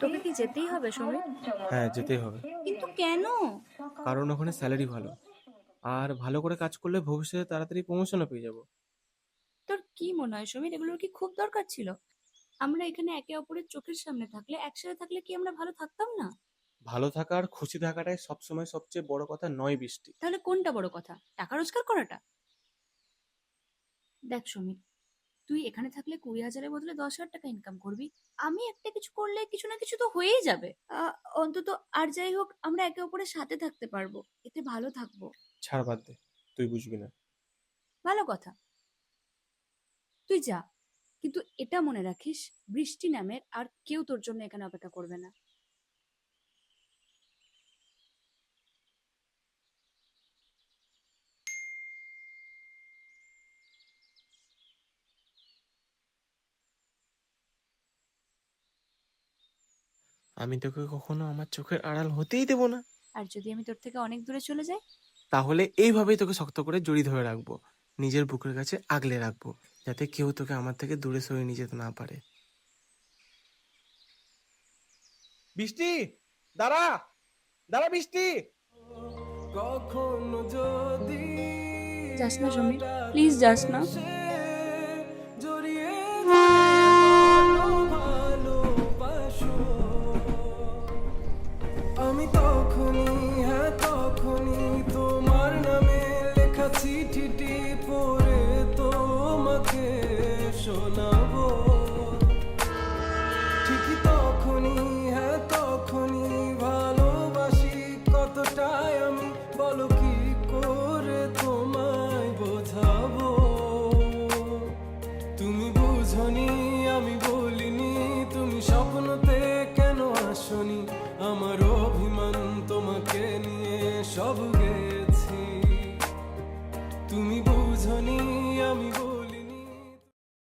তোকে কি যেতেই হবে সমীর? হ্যাঁ, যেতেই হবে। কিন্তু কেন? কারণ ওখানে স্যালারি ভালো, আর ভালো করে কাজ করলে ভবিষ্যতে তাড়াতাড়ি প্রমোশনও পেয়ে যাবো। তোর কি মনে হয় সমীর, এগুলোর কি খুব দরকার ছিল? আমরা এখানে একে অপরের চোখের সামনে থাকলে, একসাথে থাকলে কি আমরা ভালো থাকতাম না? ভালো থাকা আর খুশি থাকাটাই সবসময় সবচেয়ে বড় কথা নয়, বৃষ্টি। তাহলে কোনটা বড় কথা, টাকা রোজগার করাটা? দেখ সমীর, তুই এখানে থাকলে 20,000-এর বদলে 10,000 টাকা ইনকাম করবি। আমি একটা কিছু করলে কিছু না কিছু তো হয়েই যাবে। অন্তত আর যাই হোক, আমরা একে অপরের সাথে থাকতে পারবো, এতে ভালো থাকবো। ছাড়, বাদ দে, তুই বুঝবি না। ভালো কথা, তুই যা। কিন্তু এটা মনে রাখিস, বৃষ্টি নামের আর কেউ তোর জন্য এখানে অপেক্ষা করবে না। আমি তোকে কখনো আমার চোখের আড়াল হতেই দেবো না। আর যদি আমি তোর থেকে অনেক দূরে চলে যাই? তাহলে এইভাবেই তোকে শক্ত করে জড়িয়ে ধরে রাখবো, নিজের বুকের কাছে আগলে রাখবো, যাতে কেউ তোকে আমার থেকে দূরে সরিয়ে নিয়ে যেতে না পারে। বৃষ্টি, দাঁড়া, দাঁড়া বৃষ্টি। কখনো যদি যাস না সমীর, প্লিজ যাস না। জড়িয়ে বলো ভালোবাসো, আমি তখনই, হ্যাঁ তখনই তোমার নামে লেখা চিঠিটি পড়ে তোমাকে শোনাবো। ঠিকই তখনই, হ্যাঁ তখনই ভালোবাসি কতটাই আমি, বলো কি করে তোমায় বোঝাবো। তুমি বুঝনি, আমি বলিনি, তুমি স্বপ্নতে কেন আসনি, আমার অভিমান তোমাকে নিয়ে সব